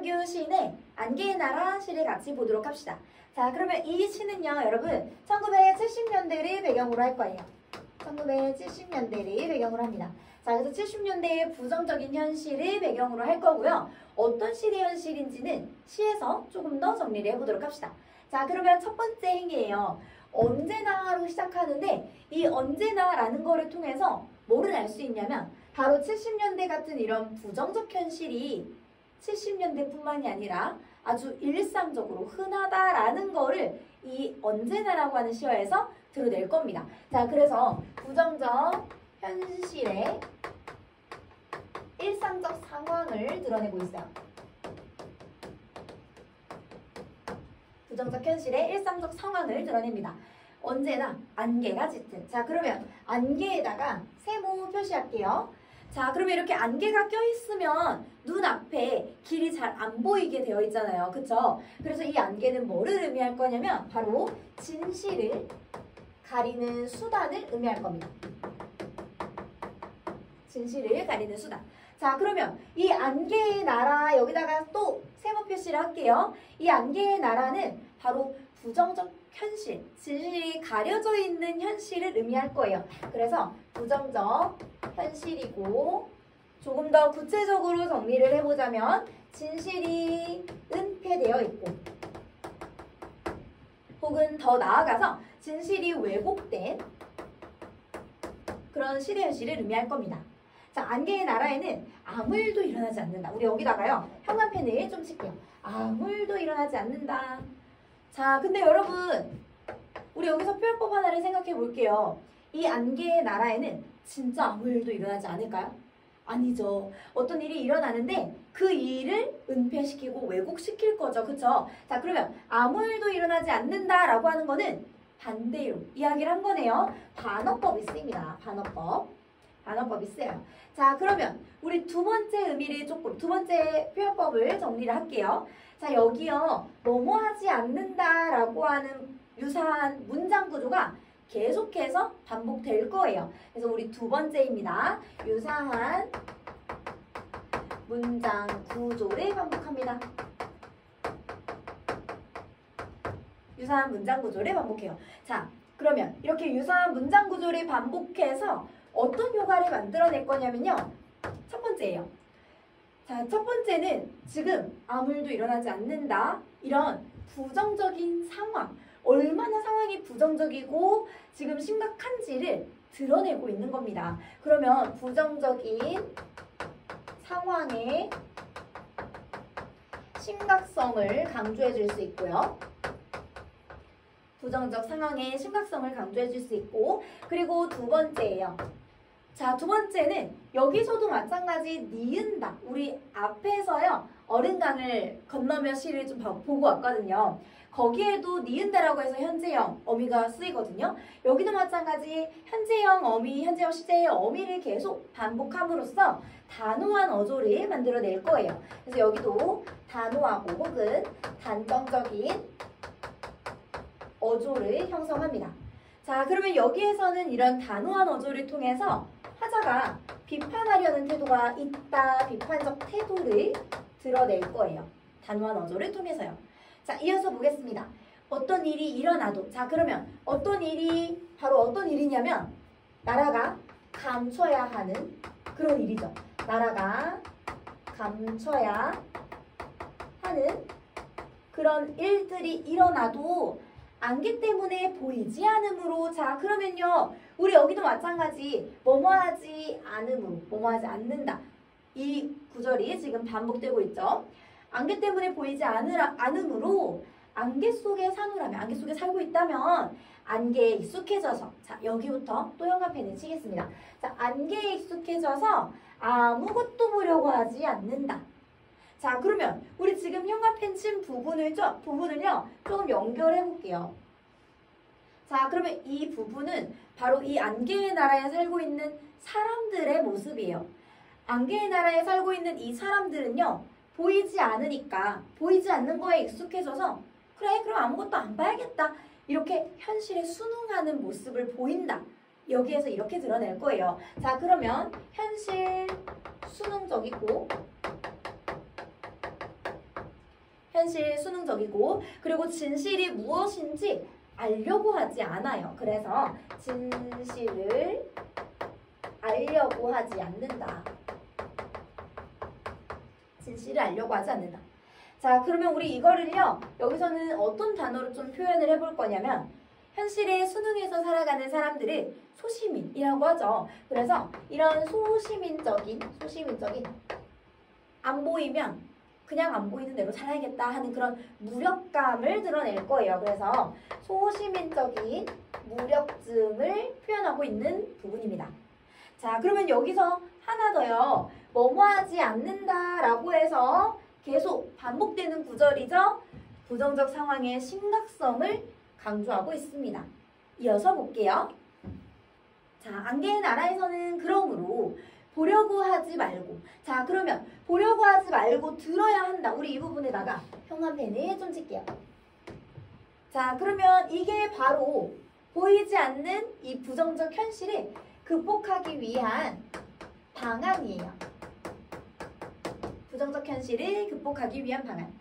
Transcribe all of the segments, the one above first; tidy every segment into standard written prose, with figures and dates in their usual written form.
이동규 시인의 안개의 나라 시를 같이 보도록 합시다. 자, 그러면 이 시는요, 여러분 1970년대를 배경으로 할 거예요. 1970년대를 배경으로 합니다. 자, 그래서 70년대의 부정적인 현실을 배경으로 할 거고요. 어떤 시대 현실인지는 시에서 조금 더 정리를 해보도록 합시다. 자, 그러면 첫 번째 행위예요. 언제나로 시작하는데 이 언제나라는 거를 통해서 뭐를 알 수 있냐면 바로 70년대 같은 이런 부정적 현실이 70년대뿐만이 아니라 아주 일상적으로 흔하다라는 거를 이 언제나라고 하는 시어에서 드러낼 겁니다. 자, 그래서 부정적 현실의 일상적 상황을 드러내고 있어요. 부정적 현실의 일상적 상황을 드러냅니다. 언제나 안개가 짙은. 자, 그러면 안개에다가 세모 표시할게요. 자, 그러면 이렇게 안개가 껴있으면 눈앞에 길이 잘 안 보이게 되어 있잖아요. 그쵸? 그래서 이 안개는 뭐를 의미할 거냐면 바로 진실을 가리는 수단을 의미할 겁니다. 진실을 가리는 수단. 자, 그러면 이 안개의 나라 여기다가 또 세모 표시를 할게요. 이 안개의 나라는 바로 부정적 현실, 진실이 가려져 있는 현실을 의미할 거예요. 그래서 부정적 현실이고 조금 더 구체적으로 정리를 해보자면 진실이 은폐되어 있고 혹은 더 나아가서 진실이 왜곡된 그런 시대 현실을 의미할 겁니다. 자, 안개의 나라에는 아무 일도 일어나지 않는다. 우리 여기다가요, 형광펜을 좀 칠게요. 아무 일도 일어나지 않는다. 자, 근데 여러분, 우리 여기서 표현법 하나를 생각해 볼게요. 이 안개의 나라에는 진짜 아무 일도 일어나지 않을까요? 아니죠. 어떤 일이 일어나는데 그 일을 은폐시키고 왜곡시킬 거죠. 그쵸? 자, 그러면 아무 일도 일어나지 않는다라고 하는 거는 반대로 이야기를 한 거네요. 반어법이 쓰입니다. 반어법이 쓰여요. 자, 그러면 우리 두 번째 의미를 조금, 두 번째 표현법을 정리를 할게요. 자, 여기요, 뭐뭐 하지 않는다라고 하는 유사한 문장 구조가 계속해서 반복될 거예요. 그래서 우리 두 번째입니다. 유사한 문장 구조를 반복합니다. 유사한 문장 구조를 반복해요. 자, 그러면 이렇게 유사한 문장 구조를 반복해서 어떤 효과를 만들어낼 거냐면요. 첫 번째예요. 자, 첫 번째는 지금 아무 일도 일어나지 않는다. 이런 부정적인 상황, 얼마나 상황이 부정적이고 지금 심각한지를 드러내고 있는 겁니다. 그러면 부정적인 상황의 심각성을 강조해 줄 수 있고요. 부정적 상황의 심각성을 강조해 줄 수 있고, 그리고 두 번째예요. 자, 두 번째는 여기서도 마찬가지 니은다. 우리 앞에서요, 어른강을 건너며 시를 좀 보고 왔거든요. 거기에도 니은다라고 해서 현재형 어미가 쓰이거든요. 여기도 마찬가지 현재형 어미, 현재형 시제의 어미를 계속 반복함으로써 단호한 어조를 만들어낼 거예요. 그래서 여기도 단호하고 혹은 단정적인 어조를 형성합니다. 자, 그러면 여기에서는 이런 단호한 어조를 통해서 화자가 비판하려는 태도가 있다, 비판적 태도를 드러낼 거예요. 단호한 어조를 통해서요. 자, 이어서 보겠습니다. 어떤 일이 일어나도, 자, 그러면 어떤 일이, 바로 어떤 일이냐면 나라가 감춰야 하는 그런 일이죠. 나라가 감춰야 하는 그런 일들이 일어나도 안개 때문에 보이지 않으므로, 자, 그러면요, 우리 여기도 마찬가지 뭐뭐하지 않으므로, 뭐뭐하지 않는다. 이 구절이 지금 반복되고 있죠. 안개 때문에 보이지 않으므로 안개 속에 사노라면, 안개 속에 살고 있다면 안개에 익숙해져서, 자, 여기부터 또 형광펜을 치겠습니다. 자, 안개에 익숙해져서 아무것도 보려고 하지 않는다. 자, 그러면 우리 지금 형광펜 친 부분을요 조금 연결해 볼게요. 자, 그러면 이 부분은 바로 이 안개의 나라에 살고 있는 사람들의 모습이에요. 안개의 나라에 살고 있는 이 사람들은요, 보이지 않으니까, 보이지 않는 거에 익숙해져서 그래, 그럼 아무것도 안 봐야겠다, 이렇게 현실에 순응하는 모습을 보인다. 여기에서 이렇게 드러낼 거예요. 자, 그러면 현실 순응적이고 현실 수능적이고 그리고 진실이 무엇인지 알려고 하지 않아요. 그래서 진실을 알려고 하지 않는다. 진실을 알려고 하지 않는다. 자, 그러면 우리 이거를요. 여기서는 어떤 단어로 좀 표현을 해볼 거냐면 현실의 수능에서 살아가는 사람들을 소시민이라고 하죠. 그래서 이런 소시민적인 안 보이면 그냥 안 보이는 대로 살아야겠다 하는 그런 무력감을 드러낼 거예요. 그래서 소시민적인 무력증을 표현하고 있는 부분입니다. 자, 그러면 여기서 하나 더요. 뭐뭐하지 않는다라고 해서 계속 반복되는 구절이죠. 부정적 상황의 심각성을 강조하고 있습니다. 이어서 볼게요. 자, 안개의 나라에서는 그러므로 보려고 하지 말고. 자, 그러면 보려고 하지 말고 들어야 한다. 우리 이 부분에다가 형광펜을 좀 칠게요. 자, 그러면 이게 바로 보이지 않는 이 부정적 현실을 극복하기 위한 방안이에요. 부정적 현실을 극복하기 위한 방안.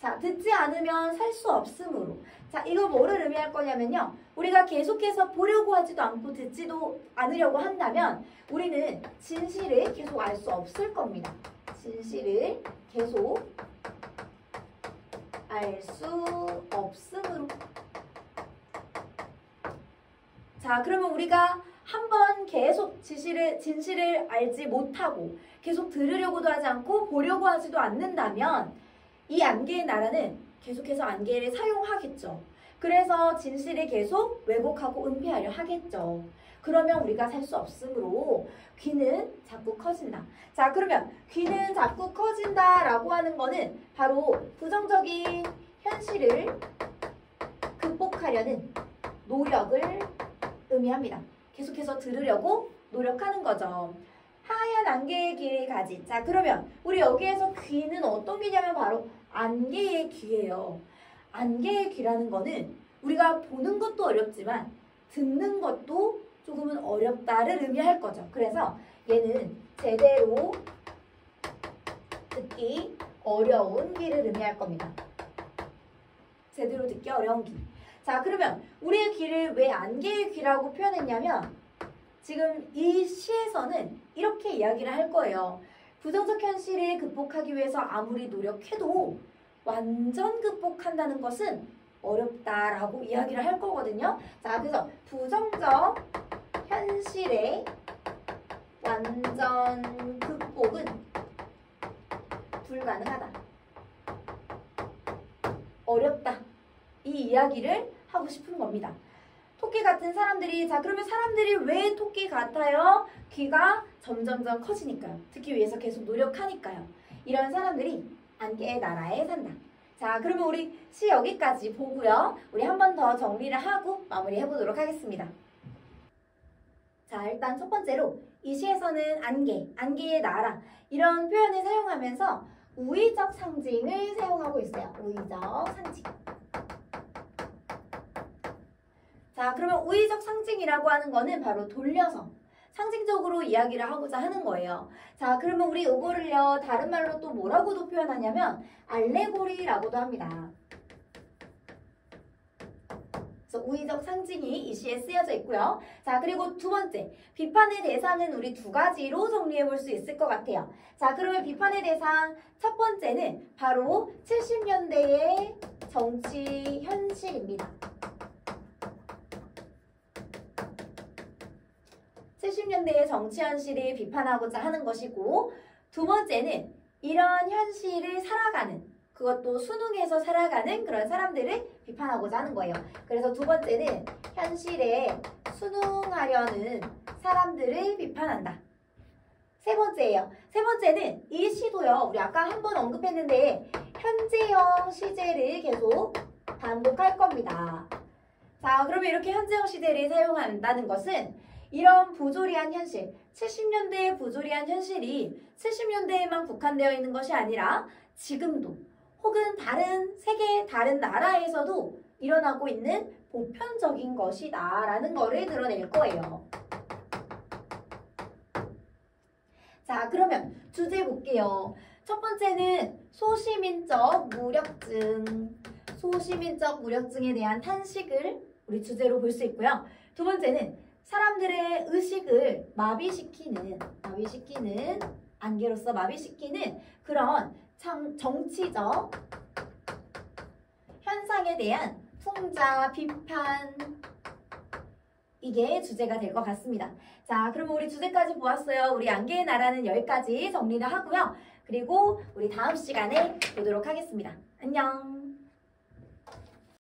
자, 듣지 않으면 살 수 없으므로. 자, 이거 뭐를 의미할 거냐면요. 우리가 계속해서 보려고 하지도 않고 듣지도 않으려고 한다면 우리는 진실을 계속 알 수 없을 겁니다. 진실을 계속 알 수 없으므로. 자, 그러면 우리가 한번 계속 진실을 알지 못하고 계속 들으려고도 하지 않고 보려고 하지도 않는다면 이 안개의 나라는 계속해서 안개를 사용하겠죠. 그래서 진실을 계속 왜곡하고 은폐하려 하겠죠. 그러면 우리가 살 수 없으므로 귀는 자꾸 커진다. 자, 그러면 귀는 자꾸 커진다라고 하는 거는 바로 부정적인 현실을 극복하려는 노력을 의미합니다. 계속해서 들으려고 노력하는 거죠. 하얀 안개의 길을 가지. 자, 그러면 우리 여기에서 귀는 어떤 귀냐면 바로 안개의 귀예요. 안개의 귀라는 거는 우리가 보는 것도 어렵지만 듣는 것도 조금은 어렵다를 의미할 거죠. 그래서 얘는 제대로 듣기 어려운 귀를 의미할 겁니다. 제대로 듣기 어려운 귀. 자, 그러면 우리의 귀를 왜 안개의 귀라고 표현했냐면 지금 이 시에서는 이렇게 이야기를 할 거예요. 부정적 현실을 극복하기 위해서 아무리 노력해도 완전 극복한다는 것은 어렵다라고 이야기를 할 거거든요. 자, 그래서 부정적 현실의 완전 극복은 불가능하다. 어렵다. 이 이야기를 하고 싶은 겁니다. 토끼 같은 사람들이, 자, 그러면 사람들이 왜 토끼 같아요? 귀가 점점점 커지니까요. 듣기 위해서 계속 노력하니까요. 이런 사람들이 안개의 나라에 산다. 자, 그러면 우리 시 여기까지 보고요. 우리 한 번 더 정리를 하고 마무리해 보도록 하겠습니다. 자, 일단 첫 번째로 이 시에서는 안개의 나라 이런 표현을 사용하면서 우의적 상징을 사용하고 있어요. 우의적 상징. 자, 그러면 우의적 상징이라고 하는 거는 바로 돌려서 상징적으로 이야기를 하고자 하는 거예요. 자, 그러면 우리 이거를요 다른 말로 또 뭐라고도 표현하냐면 알레고리라고도 합니다. 그래서 우의적 상징이 이 시에 쓰여져 있고요. 자, 그리고 두 번째, 비판의 대상은 우리 두 가지로 정리해 볼 수 있을 것 같아요. 자, 그러면 비판의 대상 첫 번째는 바로 70년대의 정치 현실입니다. 70년대의 정치 현실을 비판하고자 하는 것이고, 두 번째는 이런 현실을 살아가는, 그것도 수능에서 살아가는 그런 사람들을 비판하고자 하는 거예요. 그래서 두 번째는 현실에 순응하려는 사람들을 비판한다. 세 번째예요. 세 번째는 이 시도요. 우리 아까 한번 언급했는데 현재형 시제를 계속 반복할 겁니다. 자, 그러면 이렇게 현재형 시제를 사용한다는 것은 이런 부조리한 현실, 70년대의 부조리한 현실이 70년대에만 국한되어 있는 것이 아니라 지금도 혹은 다른 세계의 다른 나라에서도 일어나고 있는 보편적인 것이다 라는 거를 드러낼 거예요. 자, 그러면 주제 볼게요. 첫 번째는 소시민적 무력증. 소시민적 무력증에 대한 탄식을 우리 주제로 볼 수 있고요. 두 번째는 사람들의 의식을 마비시키는 안개로서 마비시키는 그런 정치적 현상에 대한 풍자, 비판, 이게 주제가 될 것 같습니다. 자, 그러면 우리 주제까지 보았어요. 우리 안개의 나라는 여기까지 정리를 하고요. 그리고 우리 다음 시간에 보도록 하겠습니다. 안녕!